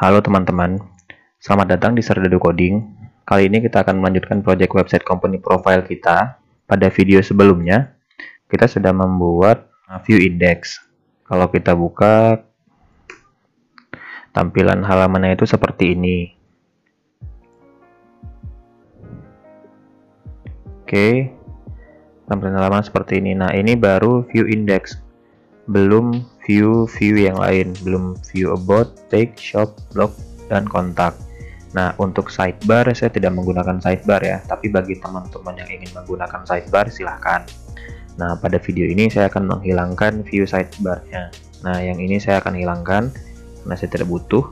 Halo teman-teman, selamat datang di Serdadu Coding. Kali ini kita akan melanjutkan proyek website company profile kita. Pada video sebelumnya, kita sudah membuat view index. Kalau kita buka, tampilan halamannya itu seperti ini. Oke, tampilan halaman seperti ini. Nah, ini baru view index. Belum view yang lain, belum view about, take, shop, blog, dan kontak. Nah, untuk sidebar saya tidak menggunakan sidebar ya, tapi bagi teman-teman yang ingin menggunakan sidebar silahkan. Nah, pada video ini saya akan menghilangkan view sidebarnya. Nah, yang ini saya akan hilangkan karena saya tidak butuh.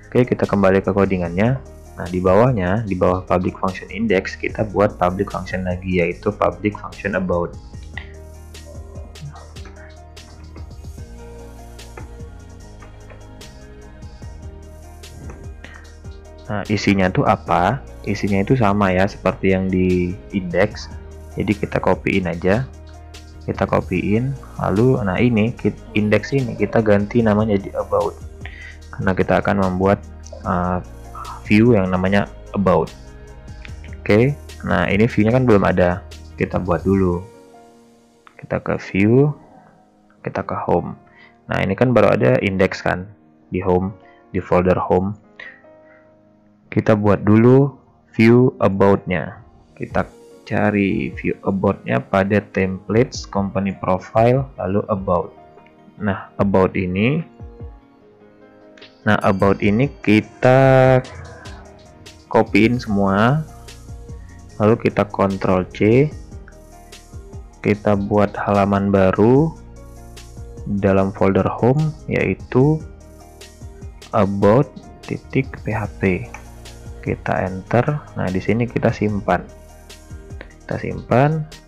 Oke, kita kembali ke codingannya. Nah, di bawahnya, di bawah public function index, kita buat public function lagi, yaitu public function about. Nah, isinya tuh apa? Isinya itu sama ya, seperti yang di index. Jadi kita copyin aja. Kita copyin, lalu nah ini index ini kita ganti namanya jadi about. Karena kita akan membuat view yang namanya about. Oke, nah ini view-nya kan belum ada. Kita buat dulu. Kita ke view, kita ke home. Nah, ini kan baru ada index kan di home, di folder home. Kita buat dulu view about-nya. Kita cari view about-nya pada templates, company profile, lalu about. Nah, about ini kita copyin semua. Lalu kita Ctrl C. Kita buat halaman baru dalam folder home, yaitu about.php. Kita enter. Nah, di sini kita simpan.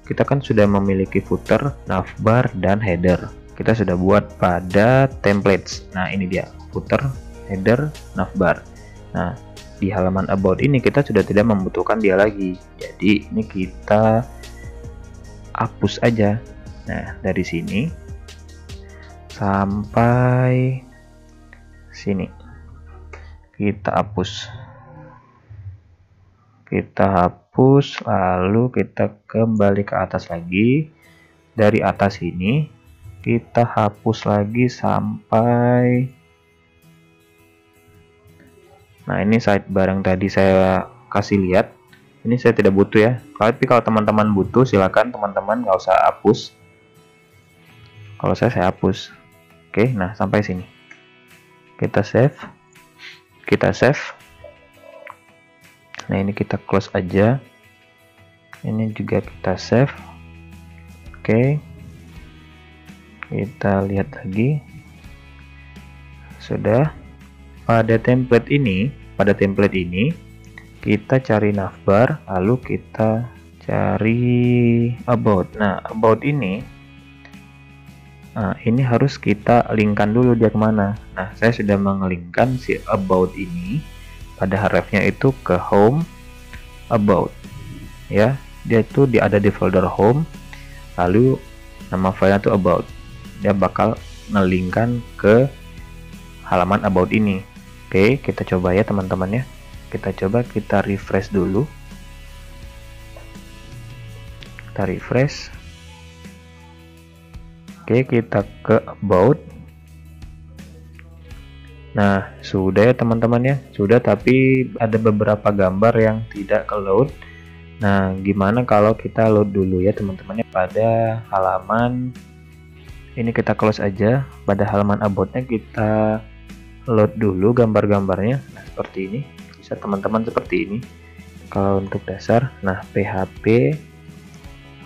Kita kan sudah memiliki footer, navbar, dan header. Kita sudah buat pada templates. Nah, ini dia footer, header, navbar. Nah, di halaman about ini kita sudah tidak membutuhkan dia lagi. Jadi ini kita hapus aja. Nah, dari sini sampai sini kita hapus. Lalu kita kembali ke atas lagi. Dari atas ini kita hapus lagi sampai, nah ini sidebar yang tadi saya kasih lihat. Ini saya tidak butuh ya, tapi kalau teman-teman butuh silakan teman-teman, nggak usah hapus. Kalau saya hapus. Oke, nah sampai sini kita save. Nah, ini kita close aja. Ini juga kita save. Oke. Kita lihat lagi. Sudah. Pada template ini kita cari navbar, lalu kita cari about. Nah, about ini harus kita linkkan dulu dia kemana. Nah, saya sudah mengelingkan si about ini pada hrefnya itu ke home about ya. Dia itu ada di folder home, lalu nama filenya itu about. Dia bakal ngelingkan ke halaman about ini. Oke, kita coba ya teman-teman ya. Kita refresh dulu. Kita refresh. Oke, kita ke about. Nah, sudah ya teman-teman ya. Sudah, tapi ada beberapa gambar yang tidak ke load. Nah, gimana kalau kita load dulu ya teman-teman ya. Pada halaman ini kita close aja. Pada halaman about-nya kita load dulu gambar-gambarnya. Nah, seperti ini. Bisa teman-teman seperti ini. Kalau untuk dasar, nah PHP.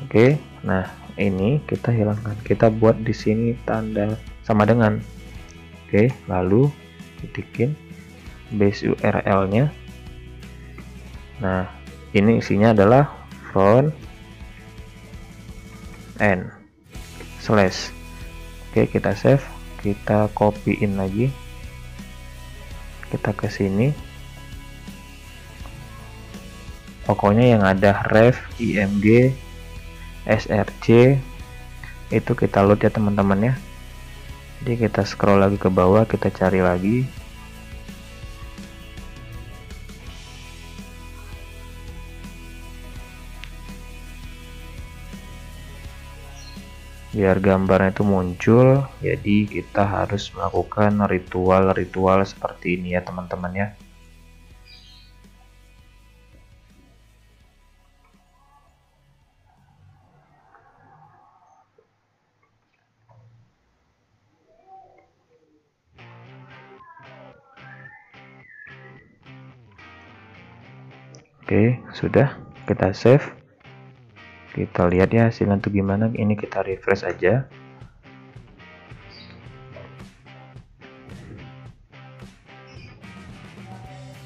Oke. Nah, ini kita hilangkan. Kita buat di sini tanda sama dengan. Oke, lalu ketikin base URL-nya. Nah, ini isinya adalah front end slash. Oke, kita save, kita copyin lagi. Kita ke sini. Pokoknya yang ada ref, img, src itu kita load ya teman-teman ya. Jadi kita scroll lagi ke bawah, kita cari lagi. biar gambarnya itu muncul. Jadi kita harus melakukan ritual-ritual seperti ini ya teman-teman ya. Oke, sudah, kita save. Kita lihat ya hasilnya tuh gimana. Ini kita refresh aja.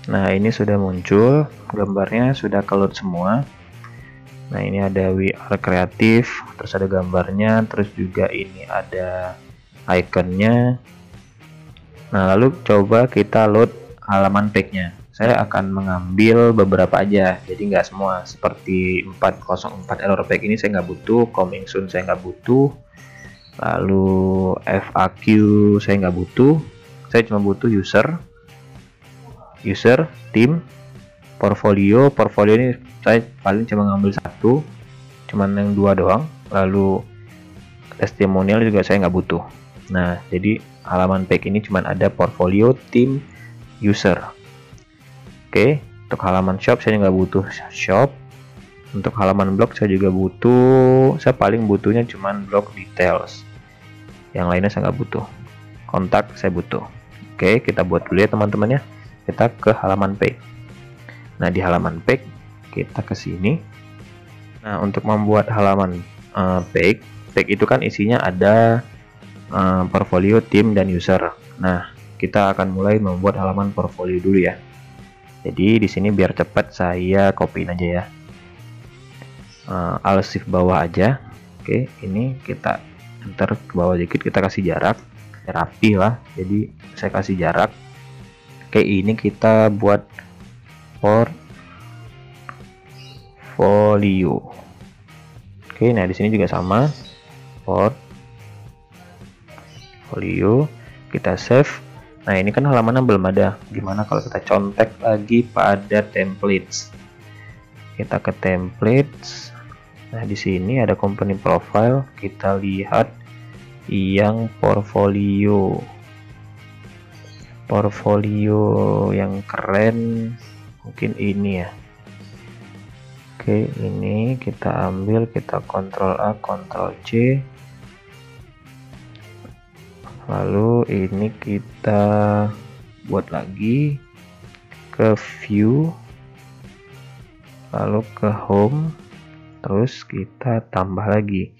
Nah, ini sudah muncul, gambarnya sudah keload semua. Nah, ini ada We Are Creative, terus ada gambarnya, terus juga ini ada ikonnya. Nah, lalu coba kita load halaman pack-nya. Saya akan mengambil beberapa aja, jadi nggak semua. Seperti 404 error pack ini saya nggak butuh, coming soon saya nggak butuh, lalu FAQ saya nggak butuh. Saya cuma butuh user, team, portfolio. Portfolio ini saya paling cuma ngambil satu, cuman yang dua doang. Lalu testimonial juga saya nggak butuh. Nah, jadi halaman pack ini cuma ada portfolio, tim, user. Oke, untuk halaman shop saya nggak butuh shop. Untuk halaman blog saya juga butuh. Saya paling butuhnya cuma blog details. Yang lainnya saya nggak butuh. Kontak saya butuh. Oke, kita buat dulu ya teman-teman ya. Kita ke halaman pack. Nah, di halaman pack kita ke sini. Nah, untuk membuat halaman pack itu kan isinya ada portfolio, tim, dan user. Nah, kita akan mulai membuat halaman portfolio dulu ya. Jadi di sini biar cepat saya copyin aja ya. Alt shift bawah aja. Oke, ini kita enter ke bawah dikit, kita kasih jarak. Rapi lah. Jadi saya kasih jarak. Oke, ini kita buat portfolio. Oke, nah di sini juga sama. Portfolio, kita save. Nah, ini kan halamannya belum ada. Gimana kalau kita contek lagi pada templates? Kita ke templates. Nah, di sini ada company profile. Kita lihat yang portfolio. Portfolio yang keren mungkin ini ya. Oke, ini kita ambil, kita Ctrl A, Ctrl C. Lalu ini kita buat lagi ke view, lalu ke home, terus kita tambah lagi.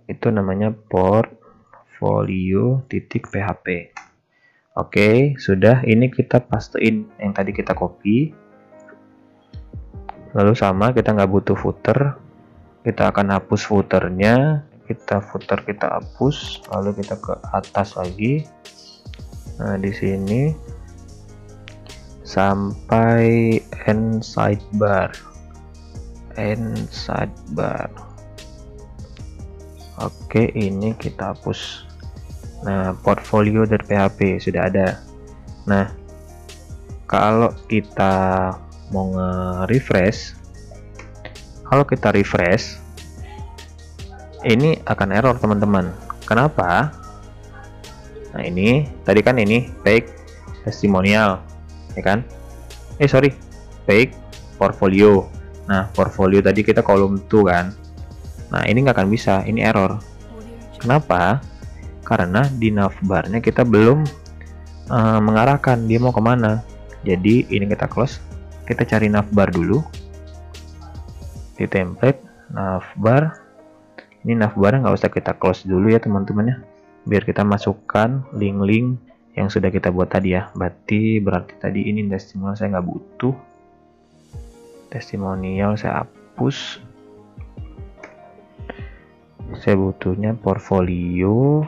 Itu namanya portfolio.php. Oke, sudah. Ini kita pastein yang tadi kita copy. Lalu sama, kita nggak butuh footer. Kita akan hapus footernya. Kita hapus, lalu kita ke atas lagi. Nah, di sini sampai end sidebar. Oke, ini kita hapus. Nah, portfolio dari PHP sudah ada. Nah, kalau kita mau nge-refresh, ini akan error teman-teman. Kenapa? Nah, ini tadi kan ini pack testimonial ya kan, pack portfolio. Nah, portfolio tadi kita kolom 2 kan. Nah, ini nggak akan bisa, ini error. Kenapa? Karena di navbarnya kita belum mengarahkan dia mau kemana. Jadi ini kita close, kita cari navbar dulu di template navbar. Ini navbarnya nggak usah kita close dulu ya teman-teman ya, biar kita masukkan link-link yang sudah kita buat tadi ya. Berarti tadi ini testimonial saya nggak butuh, testimonial saya hapus. Saya butuhnya portfolio.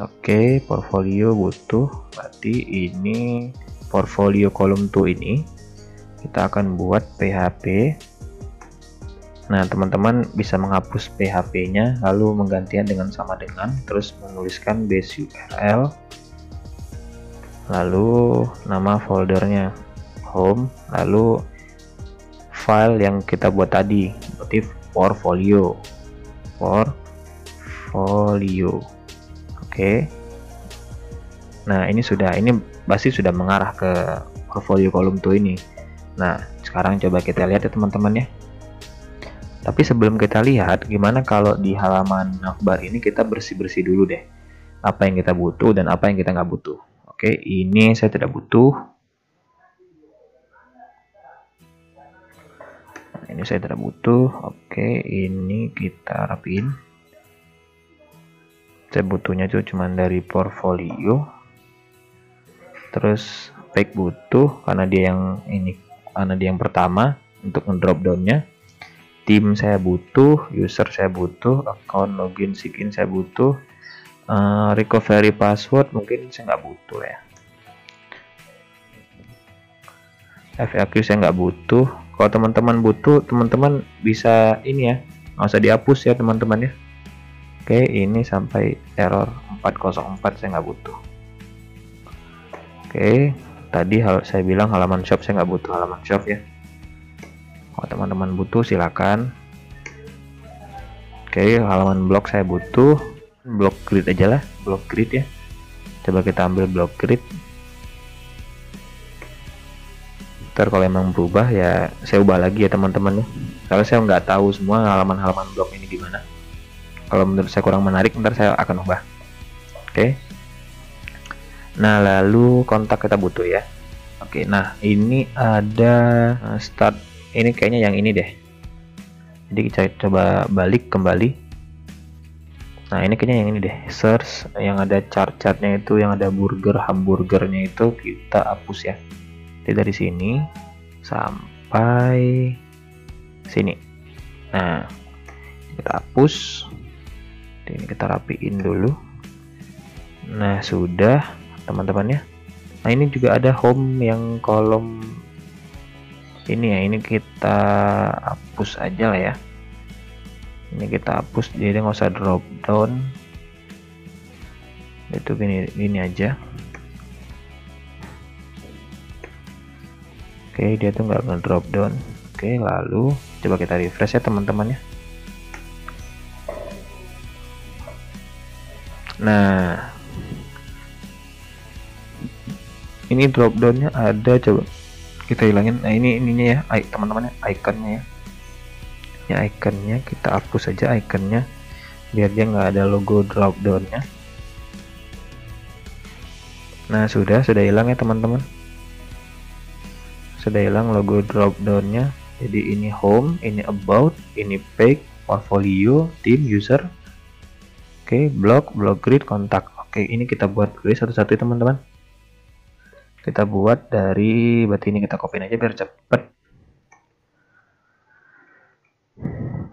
Oke, portfolio butuh, berarti ini portfolio kolom 2 ini kita akan buat PHP. Nah, teman-teman bisa menghapus PHP-nya lalu menggantikan dengan sama dengan, terus menuliskan base URL, lalu nama foldernya home, lalu file yang kita buat tadi berarti portfolio. portfolio. Oke. Nah, ini pasti sudah mengarah ke portfolio kolom 2 ini. Nah, sekarang coba kita lihat ya teman-teman ya. Tapi sebelum kita lihat, gimana kalau di halaman navbar ini kita bersih-bersih dulu deh. Apa yang kita butuh dan apa yang kita nggak butuh. Oke, ini saya tidak butuh. Nah, ini saya tidak butuh. Oke, ini kita rapiin. Saya butuhnya itu cuma dari portfolio. Terus back butuh karena dia yang ini, karena dia yang pertama untuk drop downnya. Tim saya butuh, user saya butuh, account login sign saya butuh, recovery password mungkin saya nggak butuh ya. FAQ saya nggak butuh. Kalau teman-teman butuh, teman-teman bisa ini ya, nggak usah dihapus ya teman-teman ya. Oke, ini sampai error 404 saya nggak butuh. Oke, tadi saya bilang halaman shop saya nggak butuh halaman shop ya. Kalau teman-teman butuh silakan. Oke, halaman blog saya butuh, blog grid aja lah, blog grid ya. Coba kita ambil blog grid. Ntar kalau emang berubah ya saya ubah lagi ya teman-teman ya. Kalau saya nggak tahu semua halaman-halaman blog ini gimana. Kalau menurut saya kurang menarik, ntar saya akan ubah. Oke. Nah, lalu kontak kita butuh ya. Oke, nah ini ada start. Ini kayaknya yang ini deh. Jadi kita coba balik kembali. Nah, ini kayaknya yang ini deh. Search yang ada chart-chartnya itu, yang ada burger, hamburgernya itu kita hapus ya. Jadi dari sini sampai sini. Nah, kita hapus. Ini kita rapiin dulu. Nah, sudah teman-teman ya. Nah, ini juga ada home yang kolom ini ya, ini kita hapus aja lah ya. Ini kita hapus, jadi nggak usah drop down. Itu gini aja. Oke, dia tuh nggak nge-drop down. Oke, lalu coba kita refresh ya teman-teman ya. Nah, ini drop downnya ada, coba kita hilangin. Nah, ini ininya ya, teman-teman ya, ikonnya ya. Ya, ikonnya kita hapus saja ikonnya biar dia nggak ada logo drop downnya. Nah, sudah hilang ya teman-teman. Sudah hilang logo drop downnya. Jadi ini home, ini about, ini page, portfolio, tim, user. Oke, blog grid, kontak. Oke, ini kita buat grid satu-satu ya teman-teman. Kita buat dari, berarti ini kita copy aja biar cepet.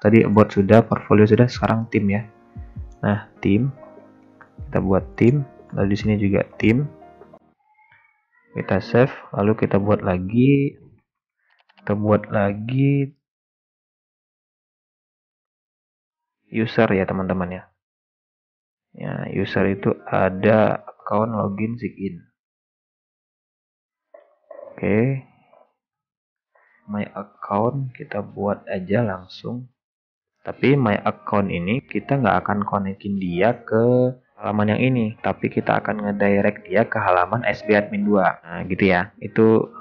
Tadi about sudah, portfolio sudah, sekarang tim ya. Nah, tim. Kita buat tim, lalu di sini juga tim. Kita save, lalu kita buat lagi. User ya teman-teman ya. Ya, user itu ada account login sign. Oke. My account kita buat aja langsung. Tapi my account ini kita nggak akan konekin dia ke halaman yang ini, tapi kita akan ngedirect dia ke halaman SB Admin 2. Nah, gitu ya. Itu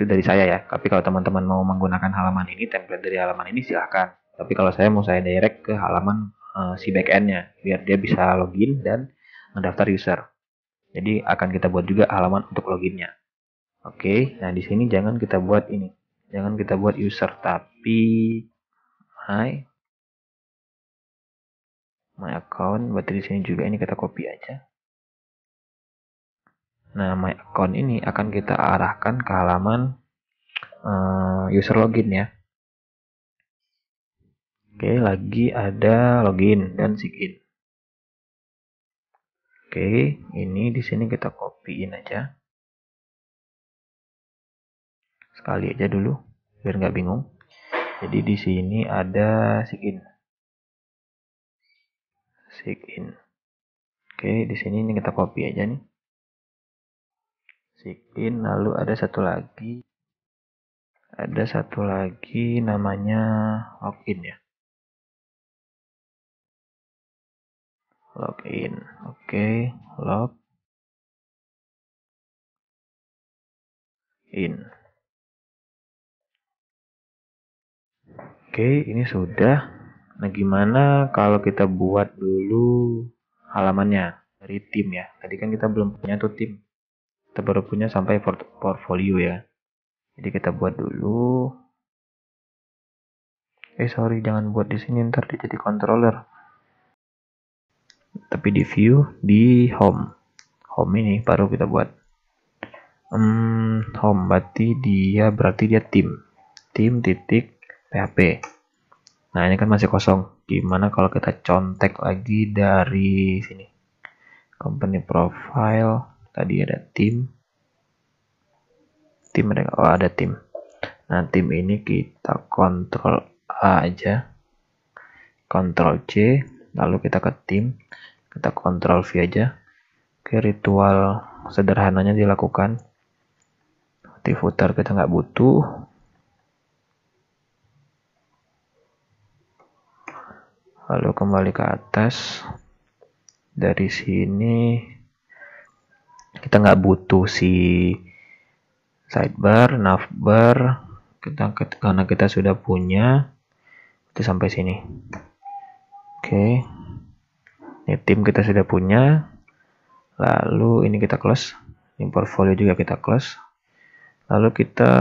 dari saya ya. Tapi kalau teman-teman mau menggunakan halaman ini, template dari halaman ini silahkan. Tapi kalau saya direct ke halaman si backend-nya biar dia bisa login dan mendaftar user. Jadi akan kita buat juga halaman untuk loginnya. Oke, nah di sini jangan kita buat ini. Jangan kita buat user, tapi my account. Berarti di sini juga ini kita copy aja. Nah, my account ini akan kita arahkan ke halaman user login ya. Oke, lagi ada login dan sign. Oke, ini di sini kita copyin aja. Sekali aja dulu, biar nggak bingung. Jadi di sini ada sign. Oke, di sini ini kita copy aja nih. Sign, lalu ada satu lagi. Ada satu lagi namanya login ya. login. Oke, log in. Oke, ini sudah. Nah, gimana kalau kita buat dulu halamannya dari tim ya? Tadi kan kita belum punya tuh tim. Kita baru punya sampai portfolio ya. Jadi kita buat dulu. Sorry, jangan buat di sini, ntar dia jadi controller. Tapi di view, di home. Home ini baru kita buat. Home berarti dia tim. Tim titik PHP. Nah, ini kan masih kosong. Gimana kalau kita contek lagi dari sini? Company profile, tadi ada tim. Tim ada tim. Nah, tim ini kita kontrol A aja. Kontrol C, lalu kita ke tim. Kita kontrol V aja. Oke, ritual sederhananya dilakukan. Di footer kita nggak butuh. Lalu kembali ke atas. Dari sini kita nggak butuh si sidebar, navbar, karena kita sudah punya. Itu sampai sini. Oke. Ini tim kita sudah punya. Lalu ini kita close. Ini portfolio juga kita close. Lalu kita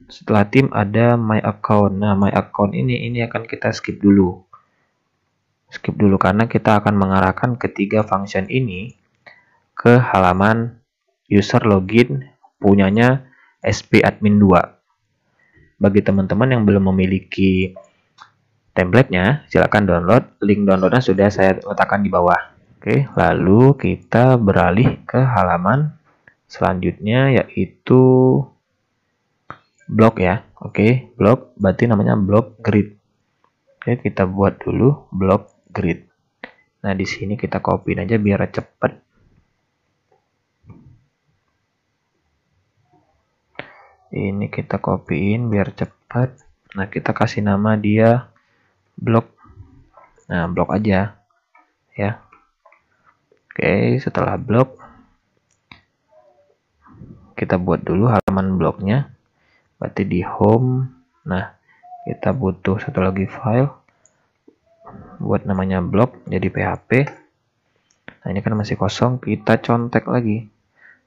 setelah tim ada my account. Nah, my account ini akan kita skip dulu. Skip dulu karena kita akan mengarahkan ketiga function ini ke halaman user login punyanya SP admin 2. Bagi teman-teman yang belum memiliki template-nya, silakan download. Link downloadnya sudah saya letakkan di bawah. Oke, lalu kita beralih ke halaman selanjutnya yaitu blog ya. Oke, blog berarti namanya blog grid. Oke, kita buat dulu blog grid. Nah, di sini kita copy aja biar cepat. Ini kita copyin biar cepat. Nah, kita kasih nama dia blog. Nah, blog aja ya. Oke, setelah blog kita buat dulu halaman blognya. Berarti di home. Nah, kita butuh satu lagi file buat namanya blog jadi PHP. Nah, ini kan masih kosong, kita contek lagi.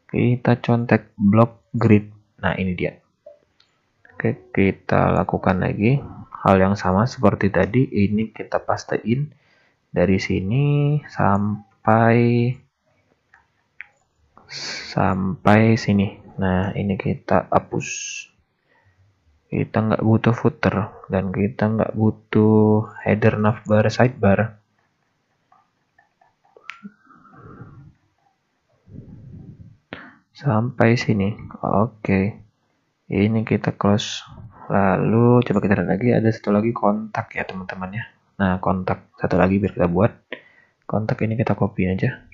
Kita contek blog grid. Nah, ini dia. Oke, kita lakukan lagi hal yang sama seperti tadi. Ini kita pastein dari sini sampai sini. Nah, ini kita hapus. Kita nggak butuh footer dan kita nggak butuh header, navbar, sidebar. Sampai sini. Oke. Ini kita close. Lalu coba kita lihat lagi, ada satu lagi kontak ya teman-teman ya. Nah, kontak satu lagi biar kita buat. Kontak ini kita copy aja.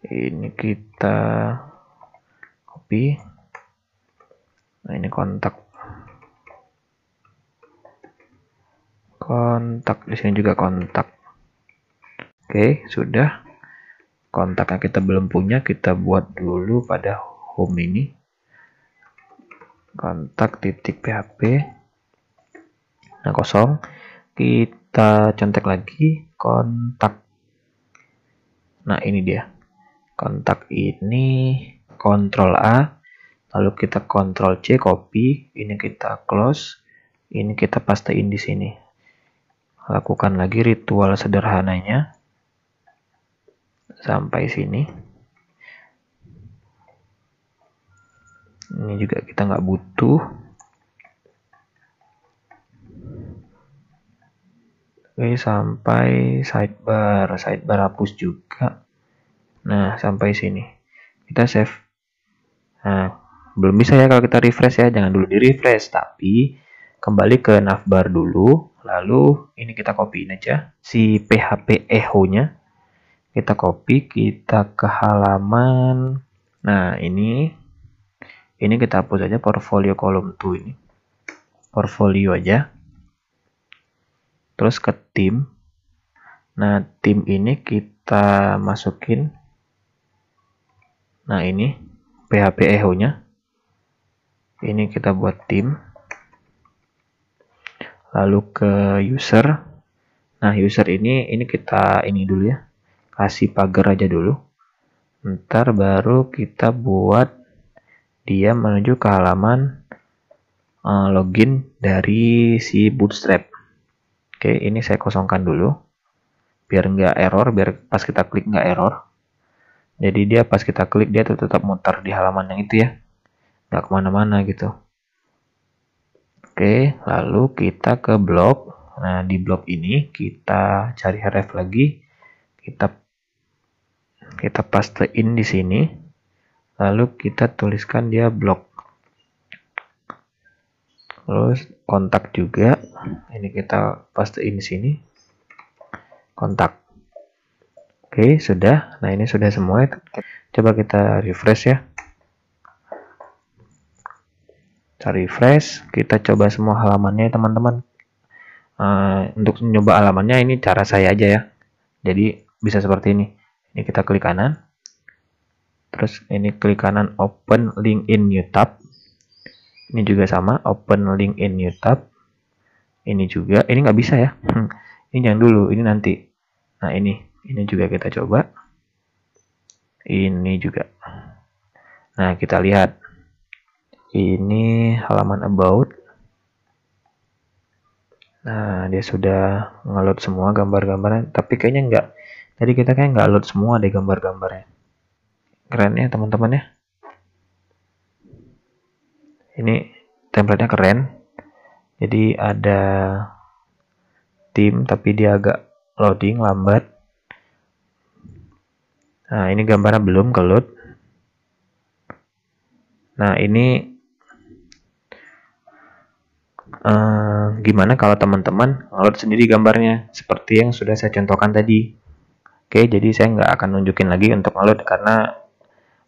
Ini kita copy. Nah, ini kontak. Kontak di sini juga kontak. Oke, sudah. Kontaknya kita belum punya, kita buat dulu pada home ini. Kontak titik PHP. Nah, kosong. Kita contek lagi kontak. Nah, ini dia. Kontak ini Ctrl A, lalu kita Ctrl C copy, ini kita close, ini kita pastein di sini. Lakukan lagi ritual sederhananya sampai sini. Ini juga kita nggak butuh. Oke, sampai sidebar hapus juga. Nah, sampai sini. Kita save. Nah, belum bisa ya kalau kita refresh ya, jangan dulu di refresh, tapi kembali ke navbar dulu, lalu ini kita copyin aja si PHP echo-nya, kita copy, kita ke halaman. Nah, ini kita hapus aja portfolio column 2 ini, portfolio aja. terus ke tim. Nah, tim ini kita masukin. Nah, ini PHP echo-nya. Ini kita buat tim. Lalu ke user. Nah, user ini kita ini dulu ya. Kasih pagar aja dulu. Ntar baru kita buat dia menuju ke halaman login dari si Bootstrap. Oke, ini saya kosongkan dulu biar nggak error, biar pas kita klik nggak error. Jadi dia pas kita klik dia tetap muter di halaman yang itu ya, nggak kemana-mana gitu. Oke, lalu kita ke blog. Nah, di blog ini kita cari href lagi, kita pastein di sini, lalu kita tuliskan dia blog. Terus kontak juga, ini kita pastein di sini, kontak. Oke, sudah. Nah, ini sudah semua. Coba kita refresh ya. Kita refresh, kita coba semua halamannya teman-teman. Untuk mencoba halamannya ini cara saya aja ya. Jadi bisa seperti ini. Ini kita klik kanan. Terus ini klik kanan open link in new tab. Ini juga sama, open link in new tab. Ini juga, ini nggak bisa ya. Ini jangan dulu, ini nanti. Nah, ini juga kita coba. Ini juga. Nah, kita lihat. Ini halaman about. Nah, dia sudah nge-load semua gambar-gambarnya, tapi kayaknya enggak. Jadi kita kayak nggak load semua deh gambar-gambarnya. Keren ya teman-teman ya. Ini template-nya keren. Jadi ada tim tapi dia agak loading lambat. Nah, ini gambarnya belum ke load. Nah, ini gimana kalau teman-teman nge-load sendiri gambarnya seperti yang sudah saya contohkan tadi. Oke, jadi saya nggak akan nunjukin lagi untuk nge-load karena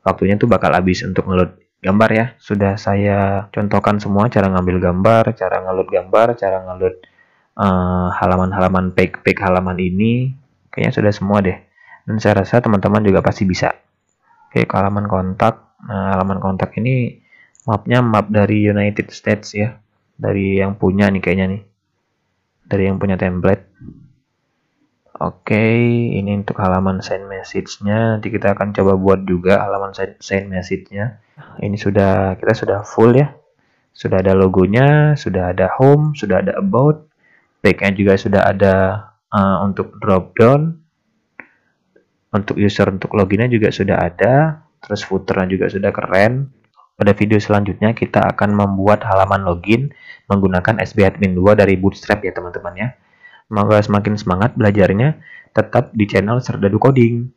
waktunya tuh bakal habis untuk nge-load gambar ya. Sudah saya contohkan semua cara ngambil gambar, cara nge-load gambar, cara nge-load halaman-halaman page halaman ini. Kayaknya sudah semua deh. Dan saya rasa teman-teman juga pasti bisa. Oke, ke halaman kontak. Nah, halaman kontak ini mapnya map dari United States ya. Dari yang punya nih kayaknya nih. Dari yang punya template. Oke, ini untuk halaman send message-nya. Nanti kita akan coba buat juga halaman send message-nya. Ini kita sudah full ya. Sudah ada logonya, sudah ada home, sudah ada about. Tag-nya juga sudah ada untuk drop down. Untuk user untuk loginnya juga sudah ada. Terus footernya juga sudah keren. Pada video selanjutnya kita akan membuat halaman login menggunakan SBadmin 2 dari Bootstrap ya teman-teman ya. Semoga semakin semangat belajarnya, tetap di channel Serdadu Coding.